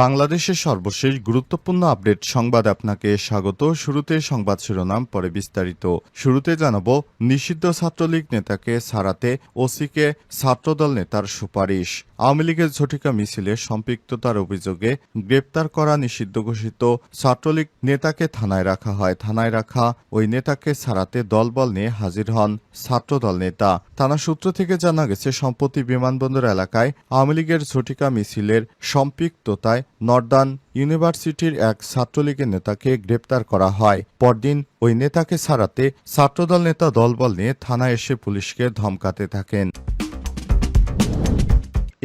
বাংলাদেশের সর্বশেষ গুরুত্বপূর্ণ আপডেট সংবাদ আপনাকে স্বাগত। শুরুতে সংবাদ শিরোনাম, পরে বিস্তারিত। শুরুতে জানাবো, নিষিদ্ধ ছাত্রলীগ নেতাকে ছাড়াতে ওসিকে ছাত্রদল নেতার সুপারিশ। আওয়ামী লীগের ঝটিকা মিছিলে সম্পৃক্ততার অভিযোগে গ্রেপ্তার করা নিষিদ্ধ ঘোষিত ছাত্রলীগ নেতাকে থানায় রাখা হয়। থানায় রাখা ওই নেতাকে ছাড়াতে দলবল নিয়ে হাজির হন ছাত্রদল নেতা। থানা সূত্র থেকে জানা গেছে, সম্প্রতি বিমানবন্দর এলাকায় আওয়ামী লীগের ঝটিকা মিছিলের সম্পৃক্ততায় নর্দার্ন ইউনিভার্সিটির এক ছাত্রলীগের নেতাকে গ্রেপ্তার করা হয়। পরদিন ওই নেতাকে ছাড়াতে ছাত্রদল নেতা দলবল নিয়ে থানায় এসে পুলিশকে ধমকাতে থাকেন।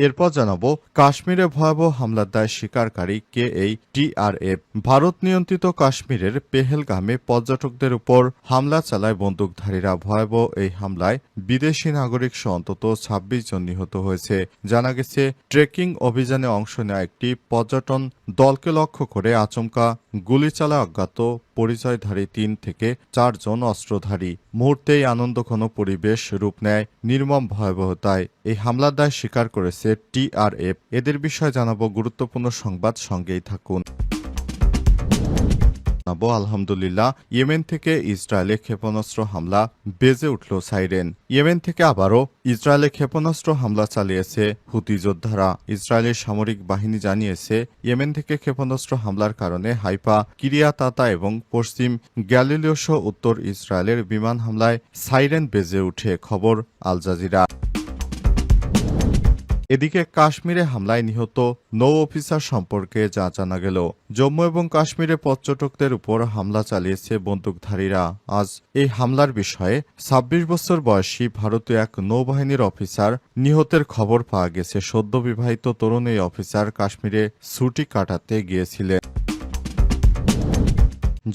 এরপর জানাবো, কাশ্মীরে ভয়াবহ হামলার দায় স্বীকারকারী কে এই টিআরএফ। ভারত নিয়ন্ত্রিত কাশ্মীরের পেহেলগামে পর্যটকদের উপর হামলা চালায় বন্দুকধারীরা। ভয়াবহ এই হামলায় বিদেশি নাগরিক সহ অন্তত ২৬ জন নিহত হয়েছে। জানা গেছে, ট্রেকিং অভিযানে অংশ নেওয়া একটি পর্যটন দলকে লক্ষ্য করে আচমকা গুলি চালায় অজ্ঞাত পরিচয়ধারী ৩ থেকে ৪ জন অস্ত্রধারী। মুহূর্তেই আনন্দঘন পরিবেশ রূপ নেয় নির্মম ভয়াবহতায়। এই হামলার দায় স্বীকার করেছে টিআরএফ। এদের বিষয়ে জানাবো গুরুত্বপূর্ণ সংবাদ, সঙ্গেই থাকুন। আলহামদুলিল্লাহ, ইয়েমেন থেকে ইসরায়েলে ক্ষেপণাস্ত্র হামলা, বেজে উঠল সাইরেন। ইয়েমেন থেকে আবারও ইসরায়েলে ক্ষেপণাস্ত্র হামলা চালিয়েছে হুতি যোদ্ধারা। ইসরায়েলের সামরিক বাহিনী জানিয়েছে, ইয়েমেন থেকে ক্ষেপণাস্ত্র হামলার কারণে হাইফা, কিরিয়াতাতা এবং পশ্চিম গ্যালিলীয় সহ উত্তর ইসরায়েলের বিমান হামলায় সাইরেন বেজে উঠে। খবর আল জাজিরা। এদিকে কাশ্মীরে হামলায় নিহত নৌ অফিসার সম্পর্কে যা জানা গেল। জম্মু এবং কাশ্মীরে পর্যটকদের উপর হামলা চালিয়েছে বন্দুকধারীরা। আজ এই হামলার বিষয়ে ২৬ বছর বয়সী ভারতীয় এক নৌবাহিনীর অফিসার নিহতের খবর পাওয়া গেছে। সদ্য বিবাহিত তরুণ এই অফিসার কাশ্মীরে ছুটি কাটাতে গিয়েছিলেন।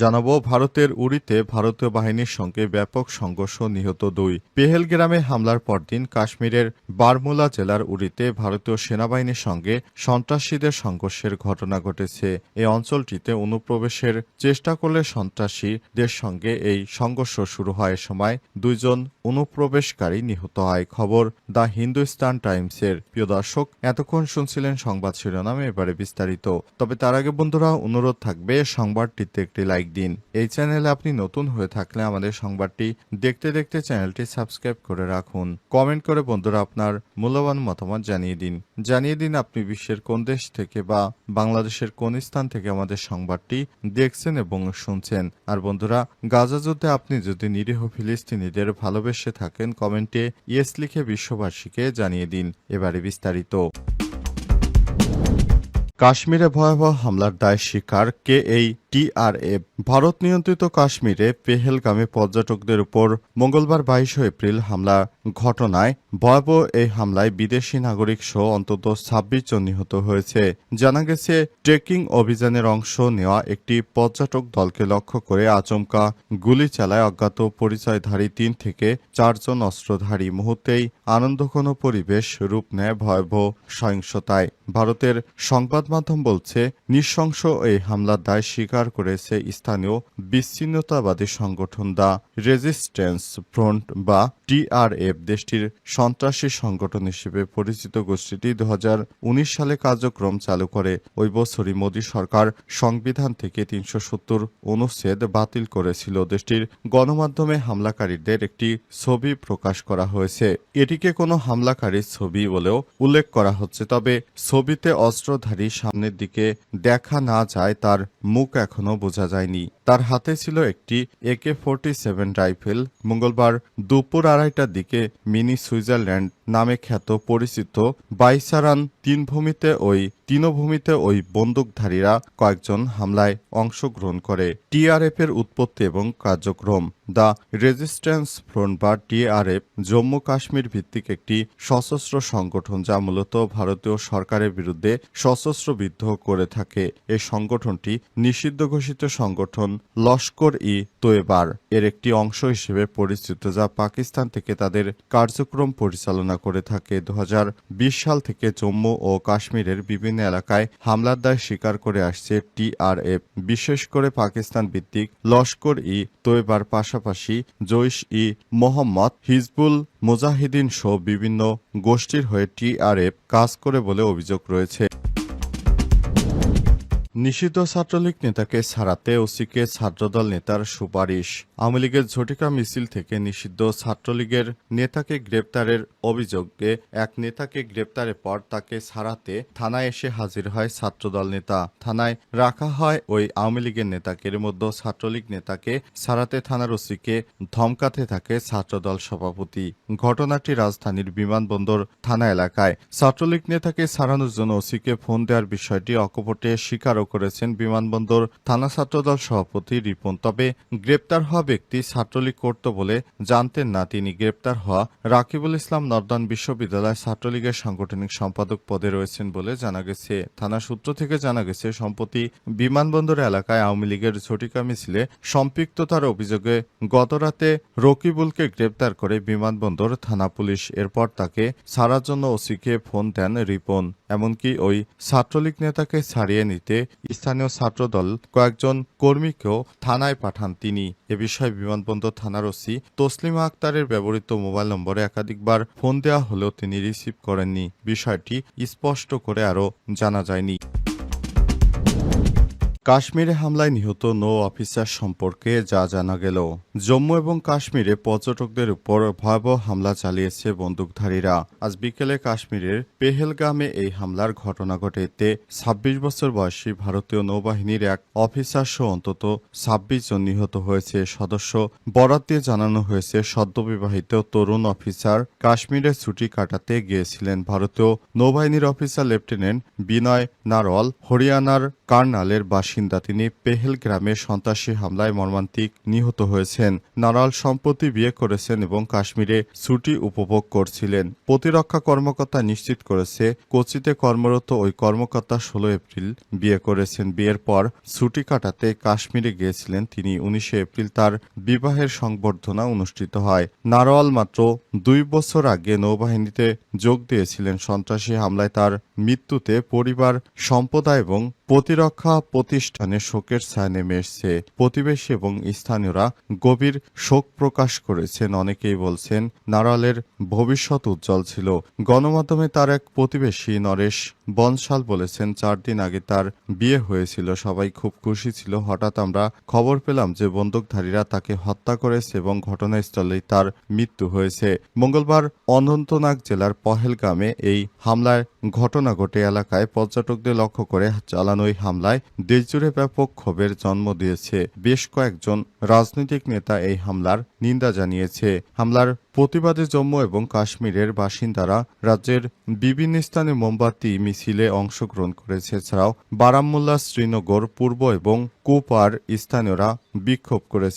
জানাবো, ভারতের উরিতে ভারতীয় বাহিনীর সঙ্গে ব্যাপক সংঘর্ষ, নিহত ২। পেহেলগ্রামে হামলার পরদিন কাশ্মীরের বারমুলা জেলার উরিতে ভারতীয় সেনাবাহিনীর সঙ্গে সন্ত্রাসীদের সংঘর্ষের ঘটনা ঘটেছে। এই অঞ্চলটিতে অনুপ্রবেশের চেষ্টা করলে সন্ত্রাসীদের সঙ্গে এই সংঘর্ষ শুরু হয়। সময় ২ জন অনুপ্রবেশকারী নিহত হয়। খবর দ্য হিন্দুস্তান টাইমসের। প্রিয় দর্শক, এতক্ষণ শুনছিলেন সংবাদ শিরোনামে, এবারে বিস্তারিত। তবে তার আগে বন্ধুরা, অনুরোধ থাকবে সংবাদটিতে একটি লাইক দিন। এই চ্যানেলে আপনি নতুন হয়ে থাকলে আমাদের সংবাদটি দেখতে দেখতে চ্যানেলটি সাবস্ক্রাইব করে রাখুন। কমেন্ট করে বন্ধুরা আপনার মূল্যবান মতামত জানিয়ে দিন আপনি বিশ্বের কোন দেশ থেকে বা বাংলাদেশের কোন স্থান থেকে আমাদের সংবাদটি দেখছেন এবং শুনছেন। আর বন্ধুরা, গাজা যুদ্ধে আপনি যদি নিরীহ ফিলিস্তিনিদের ভালোবেসে থাকেন, কমেন্টে ইয়েস লিখে বিশ্ববাসীকে জানিয়ে দিন। এবারে বিস্তারিত। কাশ্মীরে ভয়াবহ হামলার দায় স্বীকার কে এই টিআরএফ। ভারত নিয়ন্ত্রিত কাশ্মীরে পেহেলগামে পর্যটকদের উপর মঙ্গলবার ২২ এপ্রিল হামলা ঘটনায় ভয়াবহ এই হামলায় বিদেশি নাগরিক সহ অন্তত ২৬ জন নিহত হয়েছে। জানা গেছে, ট্রেকিং অভিযানের অংশ নেওয়া একটি পর্যটক দলকে লক্ষ্য করে আচমকা গুলি চালায় অজ্ঞাত পরিচয়ধারী ৩ থেকে ৪ জন অস্ত্রধারী। মুহূর্তেই আনন্দঘন পরিবেশ রূপ নেয় ভয়াবহ সহিংসতায়। ভারতের সংবাদ মাধ্যম বলছে, নৃশংস এই হামলার দায় স্বীকার করেছে স্থানীয় বিচ্ছিন্নতাবাদী সংগঠন দ্য রেজিস্ট্যান্স ফ্রন্ট বা টিআরএফ। দেশটির সন্ত্রাসী সংগঠন হিসেবে পরিচিত গোষ্ঠীটি ২০১৯ সালে কার্যক্রম চালু করে। ওই বছরই মোদী সরকার সংবিধান থেকে ৩৭০ অনুচ্ছেদ বাতিল করেছিল। দেশটির গণমাধ্যমে হামলাকারীদের একটি ছবি প্রকাশ করা হয়েছে। এটিকে কোনো হামলাকারীর ছবি বলেও উল্লেখ করা হচ্ছে। তবে ছবিতে অস্ত্রধারী সামনের দিকে দেখা না যায়, তার মুখ এখনো বোঝা যায়নি। তার হাতে ছিল একটি AK-47 রাইফেল। মঙ্গলবার দুপুর ২:৩০টার দিকে মিনি সুইজারল্যান্ড নামে খ্যাত পরিচিত বাইসারান তৃণভূমিতে ওই বন্দুকধারীরা কয়েকজন হামলায় অংশগ্রহণ করে। টিআরএফ এর উৎপত্তি এবং কার্যক্রম। দ্য রেজিস্ট্যান্স ফ্রন্ট বা টিআরএফ জম্মু কাশ্মীর ভিত্তিক একটি সশস্ত্র সংগঠন, যা মূলত ভারতীয় সরকারের বিরুদ্ধে সশস্ত্র বিদ্রোহ করে থাকে। এই সংগঠনটি নিষিদ্ধ ঘোষিত সংগঠন লস্কর-ই-তৈয়বার এর একটি অংশ হিসেবে পরিচিত, যা পাকিস্তান থেকে তাদের কার্যক্রম পরিচালনা করে থাকে। ২০২০ সাল থেকে জম্মু ও কাশ্মীরের বিভিন্ন এলাকায় হামলার দায় স্বীকার করে আসছে টিআরএফ। বিশেষ করে পাকিস্তান ভিত্তিক লস্কর-ই-তৈয়বার পাশাপাশি জইশ-ই-মোহাম্মদ, হিজবুল মুজাহিদিন সহ বিভিন্ন গোষ্ঠীর হয়ে টিআরএফ কাজ করে বলে অভিযোগ রয়েছে। নিষিদ্ধ ছাত্রলীগ নেতাকে ছাড়াতে ওসিকে ছাত্রদল নেতার সুপারিশ। আওয়ামী লীগের ঝটিকা মিছিল থেকে নিষিদ্ধ ছাত্রলীগের নেতাকে গ্রেপ্তারের অভিযোগে এক নেতাকে গ্রেপ্তারের পর তাকে ছাড়াতে থানায় এসে হাজির হয় ছাত্রদল নেতা। থানায় রাখা হয় ওই আওয়ামী লীগের নেতাকে। এর মধ্যে ছাত্রলীগ নেতাকে ছাড়াতে থানার ওসিকে ধমকাতে থাকে ছাত্রদল সভাপতি। ঘটনাটি রাজধানীর বিমানবন্দর থানা এলাকায়। ছাত্রলীগ নেতাকে ছাড়ানোর জন্য ওসিকে ফোন দেওয়ার বিষয়টি অকপটে স্বীকার করেছেন বিমানবন্দর থানা ছাত্রদল সভাপতি রিপন। তবে গ্রেপ্তার হওয়া ব্যক্তি ছাত্রলীগ করত বলে জানতেন না তিনি। গ্রেপ্তার হওয়া রাকিবুল ইসলাম নর্দার্ন বিশ্ববিদ্যালয় ছাত্রলীগের সাংগঠনিক সম্পাদক পদে রয়েছেন বলে জানা গেছে। থানা সূত্র থেকে জানা গেছে, সম্প্রতি বিমানবন্দর এলাকায় আওয়ামী লীগের ঝটিকা মিছিলে সম্পৃক্ততার অভিযোগে গতরাতে রকিবুলকে গ্রেপ্তার করে বিমানবন্দর থানা পুলিশ। এরপর তাকে ছাড়ার জন্য ওসিকে ফোন দেন রিপন। এমনকি ওই ছাত্রলীগ নেতাকে ছাড়িয়ে নিতে স্থানীয় ছাত্রদল কয়েকজন কর্মীকেও থানায় পাঠান তিনি। এ বিষয়ে বিমানবন্দর থানার ওসি তসলিমা আক্তারের ব্যবহৃত মোবাইল নম্বরে একাধিকবার ফোন দেওয়া হলেও তিনি রিসিভ করেননি। বিষয়টি স্পষ্ট করে আরও জানা যায়নি। কাশ্মীরে হামলায় নিহত নৌ অফিসার সম্পর্কে যা জানা গেল। জম্মু এবং কাশ্মীরে পর্যটকদের উপর ভয়াবহ হামলা চালিয়েছে বন্দুকধারীরা। আজ বিকেলে কাশ্মীরের পেহেলগামে এই হামলার ঘটনা ঘটে। এতে ২৬ বছর বয়সী ভারতীয় নৌবাহিনীর এক অফিসার সহ অন্তত ২৬ জন নিহত হয়েছে। সদস্য বরাত দিয়ে জানানো হয়েছে, সদ্যবিবাহিত তরুণ অফিসার কাশ্মীরে ছুটি কাটাতে গিয়েছিলেন। ভারতীয় নৌবাহিনীর অফিসার লেফটেন্যান্ট বিনয় নারওয়াল হরিয়ানার কার্নালের বাসিন্দা। তিনি পেহেলগ্রামে সন্ত্রাসী হামলায় মর্মান্তিক নিহত হয়েছেন। নারওয়াল সম্প্রতি বিয়ে করেছেন এবং কাশ্মীরে ছুটি উপভোগ করছিলেন। প্রতিরক্ষা কর্মকর্তা নিশ্চিত করেছে, কোচিতে কর্মরত ওই কর্মকর্তা ১৬ এপ্রিল বিয়ে করেছেন। বিয়ের পর ছুটি কাটাতে কাশ্মীরে গিয়েছিলেন তিনি। ১৯ এপ্রিল তার বিবাহের সংবর্ধনা অনুষ্ঠিত হয়। নারওয়াল মাত্র ২ বছর আগে নৌবাহিনীতে যোগ দিয়েছিলেন। সন্ত্রাসী হামলায় তার মৃত্যুতে পরিবার, সম্প্রদায় এবং প্রতিরক্ষা প্রতিষ্ঠানে শোকের ছায়া নেমে এসেছে। প্রতিবেশী এবং স্থানীয়রা গভীর শোক প্রকাশ করেছেন। অনেকেই বলছেন নারওয়ালের ভবিষ্যৎ উজ্জ্বল ছিল। গণমাধ্যমে তার এক প্রতিবেশী নরেশ বনশাল বলেছেন, ৪ দিন আগে তার বিয়ে হয়েছিল। সবাই খুব খুশি ছিল। হঠাৎ আমরা খবর পেলাম যে বন্দুকধারীরা তাকে হত্যা করেছে এবং ঘটনাস্থলেই তার মৃত্যু হয়েছে। মঙ্গলবার অনন্তনাগ জেলার পহেলগামে এই হামলার ঘটনা ঘটে। এলাকায় পর্যটকদের লক্ষ্য করে চালানো এই হামলায় দেশজুড়ে ব্যাপক ক্ষোভের জন্ম দিয়েছে। বেশ কয়েকজন রাজনৈতিক নেতা এই হামলার নিন্দা জানিয়েছে। হামলার প্রতিবাদে জম্মু এবং কাশ্মীরের বাসিন্দারা রাজ্যের বিভিন্ন স্থানে মোমবাতি মিছিলে অংশগ্রহণ করেছে। এছাড়াও বারামুল্লা, শ্রীনগর, পূর্ব এবং কুপওয়ার স্থানীয়রা বিক্ষোভ করেছে।